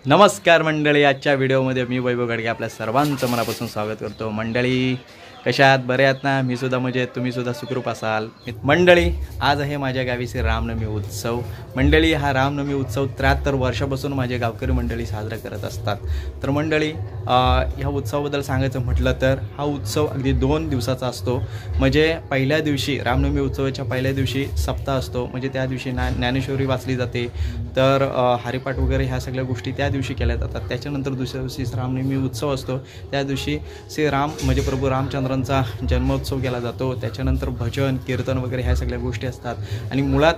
नमस्कार मंडळी, आजच्या व्हिडिओमध्ये मी वैभव गाडगे आपल्या सर्वांचं मनापासून स्वागत करतो। मंडळी कशा आहात? बरे आहात ना? मी सुद्धा मजेत, तुम्ही सुद्धा सुखरूप असाल। मंडळी आज आहे माझ्या गावीचे रामनवमी उत्सव। मंडळी हा रामनवमी उत्सव 73 वर्षापासून माझे गावकरी मंडळी साजरा करत असतात। तर मंडळी ह्या उत्सवाबद्दल सांगायचं म्हटलं तर हा उत्सव अगदी 2 दिवसाचा असतो। म्हणजे पहिल्या दिवशी रामनवमी उत्सवाच्या पहिल्या दिवशी सप्ताह असतो, म्हणजे त्या दिवशी ज्ञानेश्वरी वाचली जाते, तर हरिपाठ वगैरे ह्या सगळ्या गोष्टी त्या दिवशी केल्या जातात। त्याच्यानंतर दुसऱ्या दिवशी रामनवमी उत्सव असतो, त्या दिवशी श्री राम म्हणजे प्रभू रामचंद्रांचा जन्मोत्सव केला जातो। त्याच्यानंतर भजन कीर्तन वगैरे ह्या सगळ्या गोष्टी असतात आणि मुळात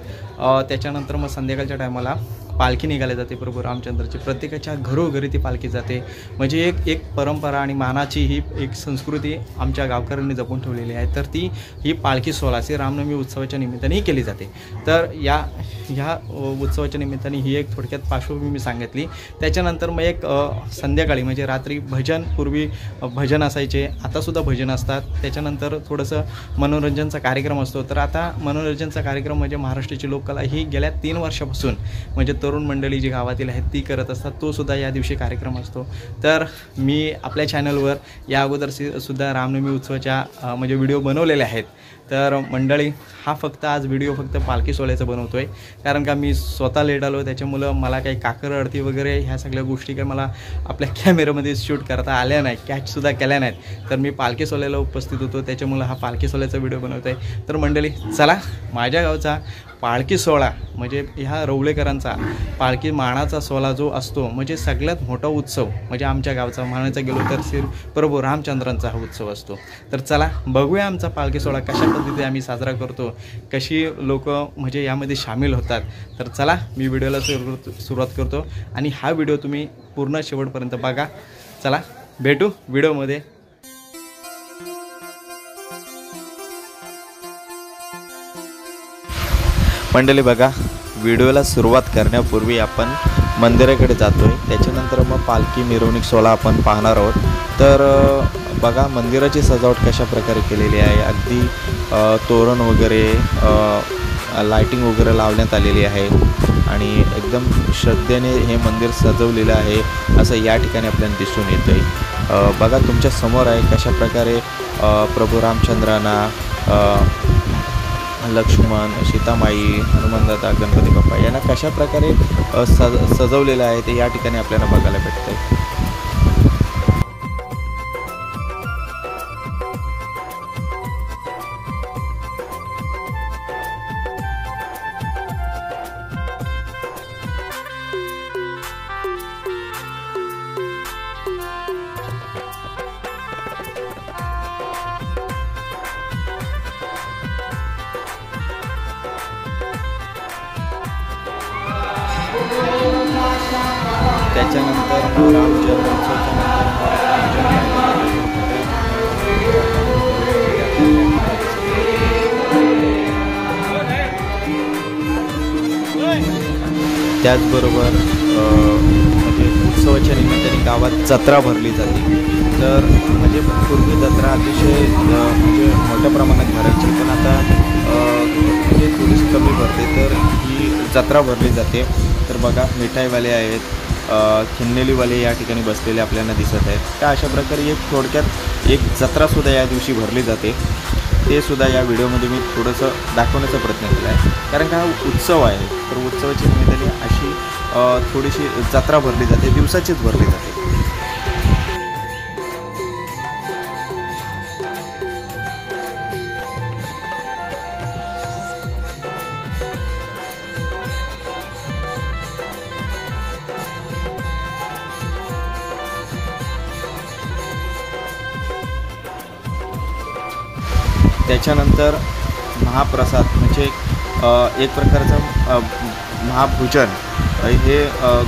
त्याच्यानंतर मग संध्याकाळच्या टायमाला पालखी निघाली जाते प्रभू रामचंद्राची। प्रत्येकाच्या घरोघरी ती पालखी जाते। म्हणजे एक परंपरा आणि मानाची ही एक संस्कृती आमच्या गावकऱ्यांनी जपून ठेवलेली आहे। तर ही पालखी सोहळा श्री रामनवमी उत्सवाच्या निमित्ताने केली जाते। तर ह्या उत्सवाच्या निमित्ताने ही एक थोडक्यात पार्श्वभूमी सांगितली। त्याच्यानंतर मग एक संध्याकाळी म्हणजे रात्री भजन, पूर्वी भजन असायचे, आतासुद्धा भजन असतात। त्याच्यानंतर थोडंसं मनोरंजनचा कार्यक्रम असतो। तर आता मनोरंजनचा कार्यक्रम म्हणजे महाराष्ट्राची लोककला ही गेल्या 3 वर्षापासून म्हणजे तरुण मंडळी जी गावातील आहेत ती करत असतात, तो सुद्धा या दिवशी कार्यक्रम असतो। तर मी आपल्या चॅनलवर या अगोदर सुद्धा रामनवमी उत्सवाच्या म्हणजे व्हिडिओ बनवलेले आहेत। तर मंडळी हा आज व्हिडिओ फक्त पालखी सोहळ्याचा बनवतो आहे, कारण का मी स्वतः लेट आलो, त्याच्यामुळं मला काही काकर अडती वगैरे ह्या सगळ्या गोष्टी काही मला आपल्या कॅमेऱ्यामध्ये शूट करता आल्या नाही, कॅचसुद्धा केल्या नाहीत। तर मी पालखी सोहळ्याला उपस्थित होतो, त्याच्यामुळं हा पालखी सोहळ्याचा व्हिडिओ बनवतो आहे। तर मंडळी चला, माझ्या गावचा पालखी सोहळा म्हणजे ह्या रवळेकरांचा पालखी मानाचा सोहळा जो असतो म्हणजे सगळ्यात मोठा उत्सव म्हणजे आमच्या गावचा म्हणायचा गेलो तर श्री प्रभू रामचंद्रांचा हा उत्सव असतो। तर चला बघूया आमचा पालखी सोहळा कशा पद्धतीने आम्ही साजरा करतो, कशी लोक म्हणजे यामध्ये सामील होतात। तर चला मी व्हिडिओला सुरुवात करतो आणि हा व्हिडिओ तुम्ही पूर्ण शेवटपर्यंत बघा। चला भेटू व्हिडिओमध्ये। मंडळी बघा, व्हिडिओला सुरुवात करण्यापूर्वी आपण मंदिराकडे जातो आहे, त्याच्यानंतर मग पालखी मिरवणूक सोहळा आपण पाहणार आहोत। तर बघा मंदिराची सजावट कशा प्रकारे केलेली आहे, अगदी तोरण वगैरे लाइटिंग वगैरे लावण्यात आलेली आहे आणि एकदम श्रद्धेने हे मंदिर सजवलेलं आहे असं या ठिकाणी आपल्याला दिसून येतं आहे। बघा तुमच्या समोर आहे कशा प्रकारे प्रभू रामचंद्रांना लक्ष्मण, सीतामाई, हनुमानदादा, गणपती बाप्पा यांना कशा प्रकारे सजवलेलं आहे ते या ठिकाणी आपल्याला बघायला भेटतंय। त्याच्यानंतर राम जन्मोत्सवाच्या त्याचबरोबर म्हणजे उत्सवाच्या निमित्ताने गावात जत्रा भरली जाते। तर म्हणजे पूर्वी जत्रा अतिशय म्हणजे मोठ्या प्रमाणात भरायची, पण आता म्हणजे थोडीशी कमी भरते, तर ही जत्रा भरली जाते। तर बघा मिठाईवाले आहेत, खिन्नेलीवाले या ठिकाणी बसलेले आपल्याला दिसत आहेत। तर अशा प्रकारे एक थोडक्यात एक जत्रासुद्धा या दिवशी भरली जाते, ते सुद्धा या व्हिडिओमध्ये मी थोडंसं दाखवण्याचा प्रयत्न केला आहे, कारण का हा उत्सव आहे। तर उत्सवाच्या निमित्ताने अशी थोडीशी जत्रा भरली जाते, दिवसाचीच भरली जाते। त्याच्यानंतर महाप्रसाद म्हणजे एक प्रकारचं महाभोजन हे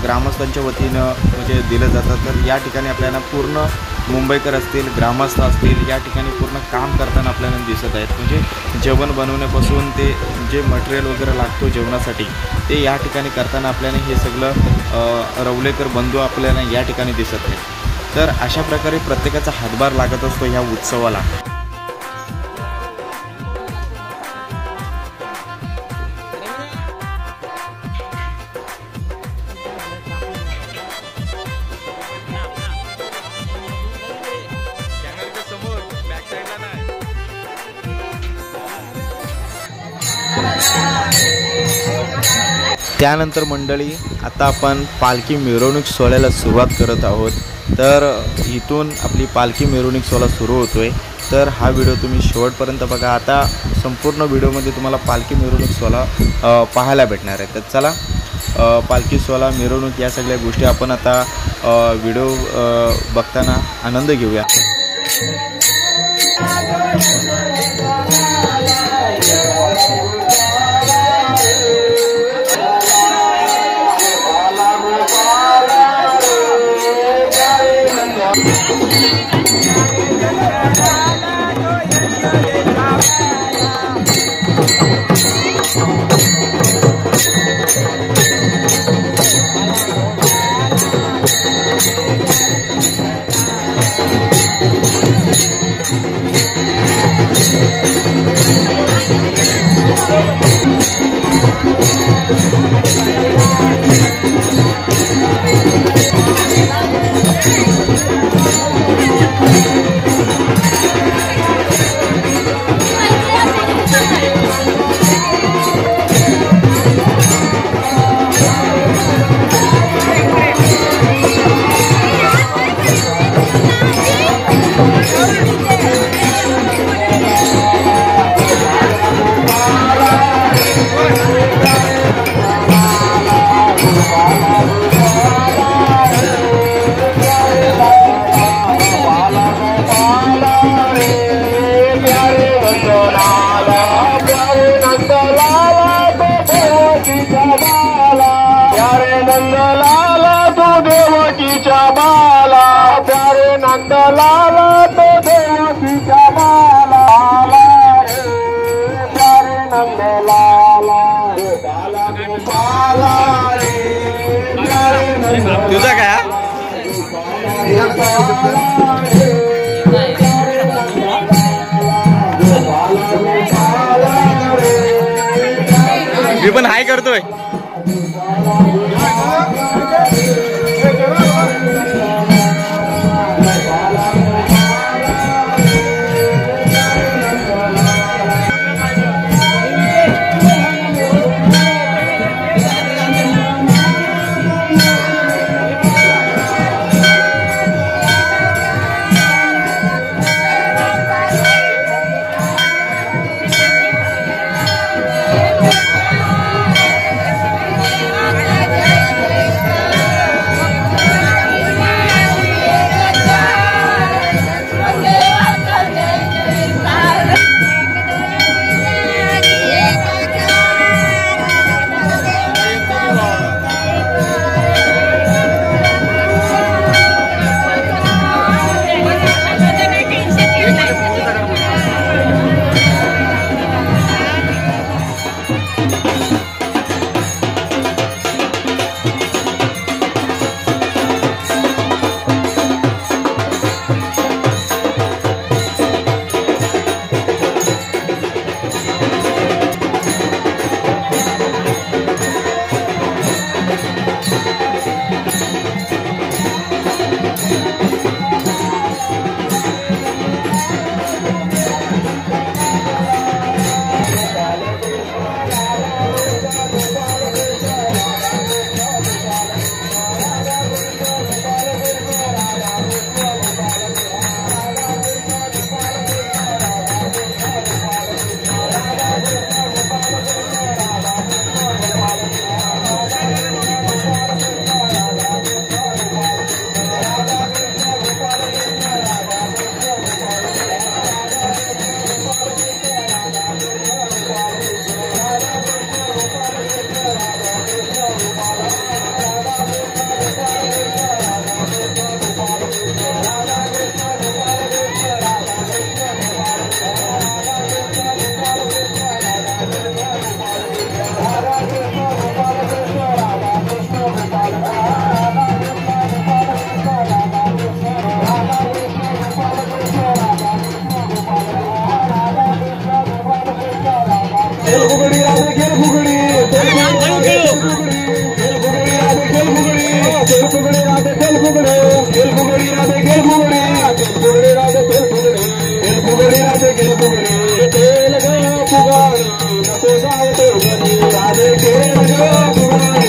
ग्रामस्थांच्या वतीनं म्हणजे दिलं जातं। तर या ठिकाणी आपल्याला पूर्ण मुंबईकर असतील, ग्रामस्थ असतील, या ठिकाणी पूर्ण काम करताना आपल्याला दिसत आहेत। म्हणजे जेवण बनवण्यापासून ते जे मटेरियल वगैरे लागतो जेवणासाठी ते या ठिकाणी करताना आपल्याला हे सगळं रवलेकर बंधू आपल्याला या ठिकाणी दिसत आहेत। तर अशा प्रकारे प्रत्येकाचा हातभार लागत असतो ह्या उत्सवाला। त्यानंतर मंडळी आता आपण पालखी मिरवणूक सोहळ्याला सुरुवात करत आहोत। तर इथून आपली पालखी मिरवणूक सोहळा सुरू होतोय। तर हा व्हिडिओ तुम्ही शेवटपर्यंत बघा। आता संपूर्ण व्हिडिओमध्ये तुम्हाला पालखी मिरवणूक सोहळा पाहायला भेटणार आहे। तर चला पालखी सोहळा मिरवणूक या सगळ्या गोष्टी आपण आता व्हिडिओ बघताना आनंद घेऊया। तुझा काय मी पण हाय करतोय। राधे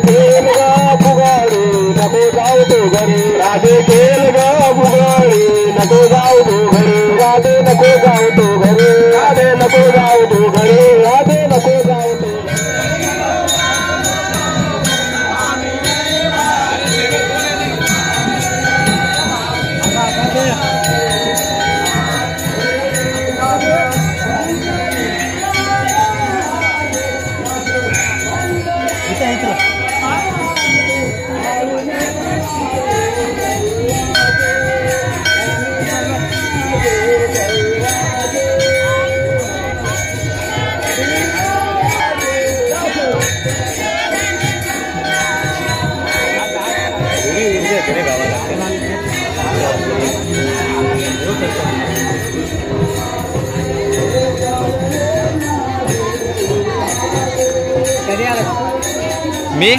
खेल गा बुगाडी नको जाऊ तो घरी राधे खेल गा बुगाडी नको जाऊ तो घरी राधे नको जाऊ तो घरी राधे नको जाऊ तो घरी राधे नको जाऊ तो मी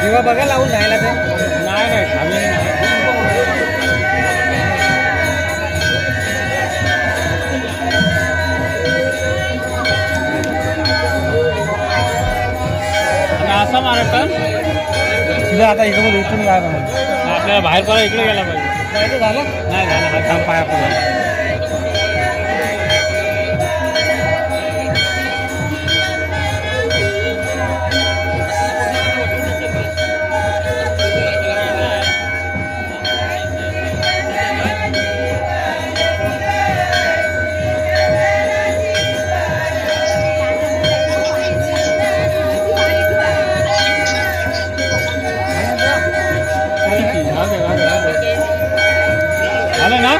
जीवा बघा लावून जायला ते नाही असं महाराष्ट्र तुझं आता इकडे उठून जायला आपल्याला बाहेर पडा इकडे गेला पाहिजे झालं नाही झालं हा काम पाया पडला झालं ना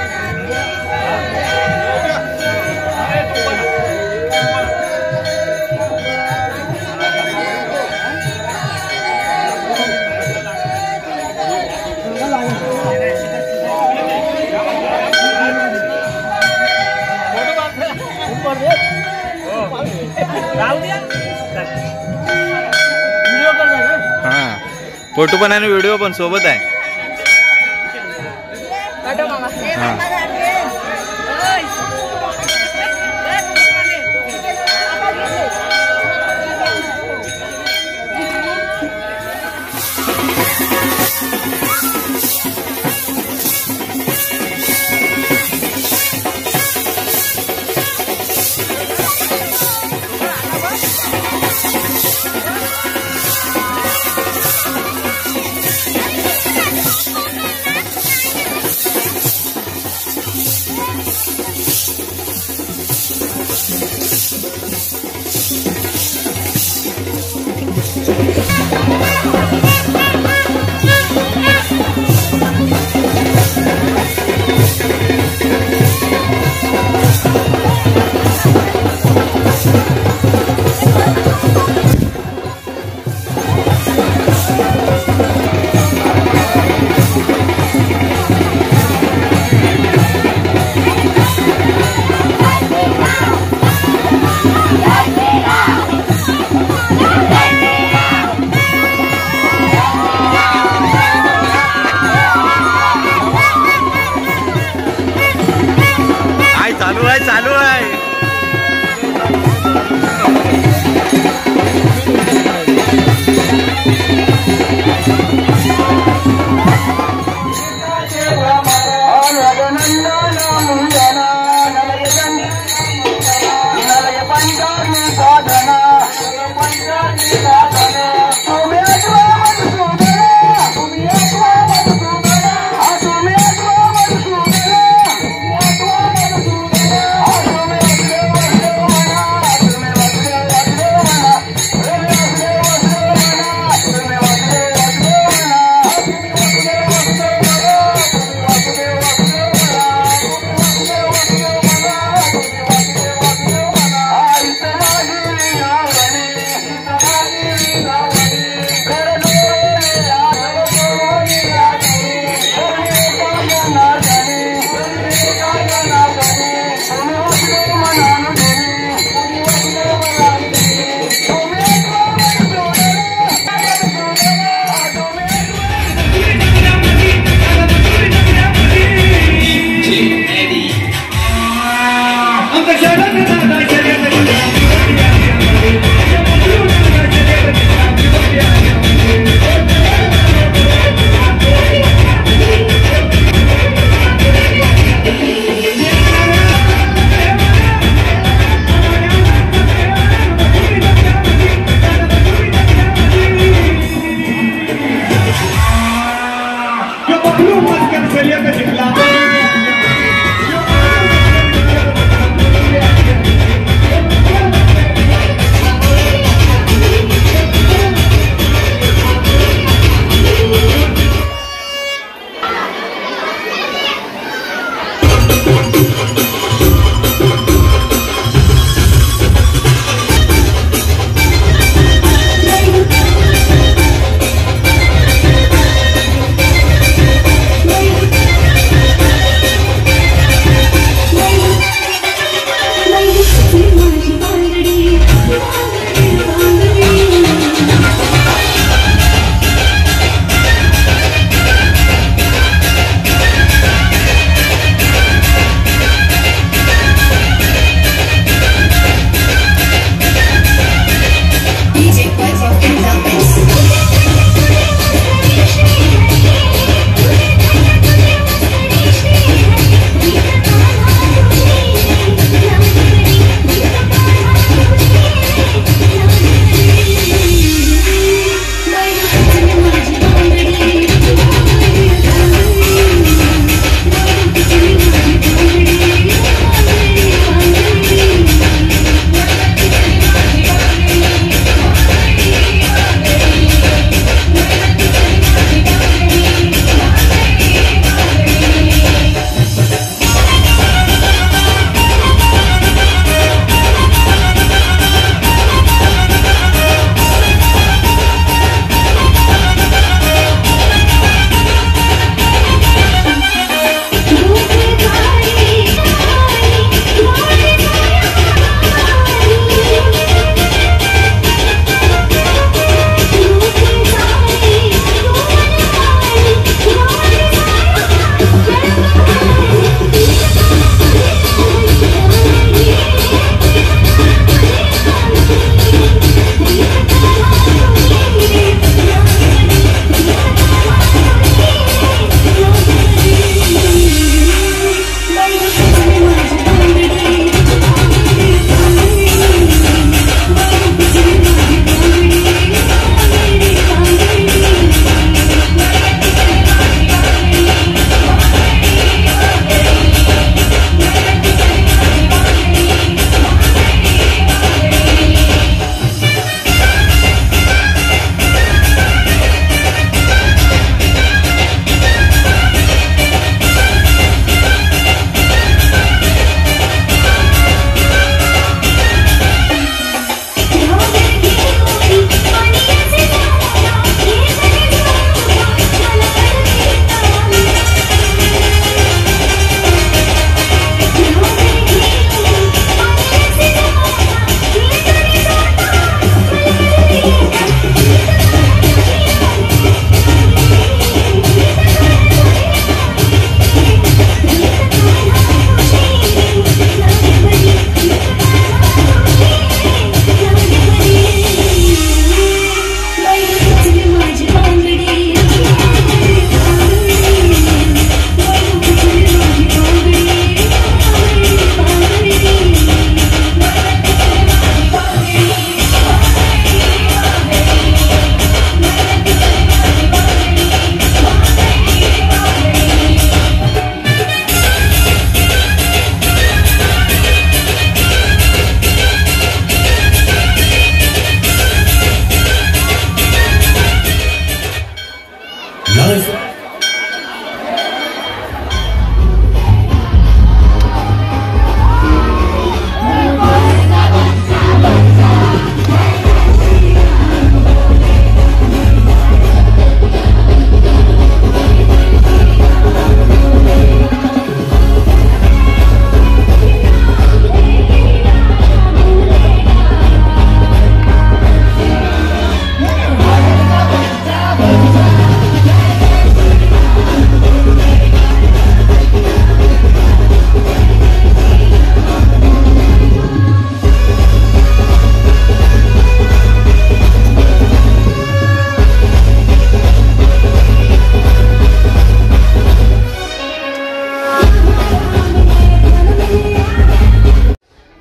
हां फोटो पण आणि व्हिडिओ पण सोबत आहे.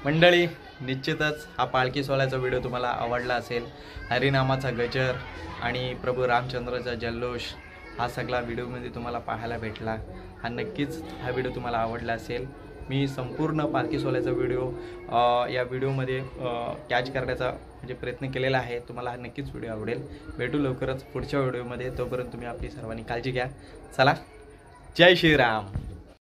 मंडळी, निश्चितच हा पालखी सोहळ्याचा व्हिडिओ तुम्हाला आवडला असेल. हरिनामाचा गजर आणि प्रभू रामचंद्राचा जल्लोष हा सगळा व्हिडिओमध्ये तुम्हाला पाहायला भेटला. हा नक्कीच हा व्हिडिओ तुम्हाला आवडला असेल. मी संपूर्ण पालखी सोहळ्याचा व्हिडिओ या व्हिडिओमध्ये कॅच करण्याचा म्हणजे प्रयत्न केलेला आहे. तुम्हाला हा नक्कीच व्हिडिओ आवडेल. भेटू लवकरच पुढच्या व्हिडिओमध्ये. तोपर्यंत तुम्ही आपली सर्वांनी काळजी घ्या. चला, जय श्रीराम.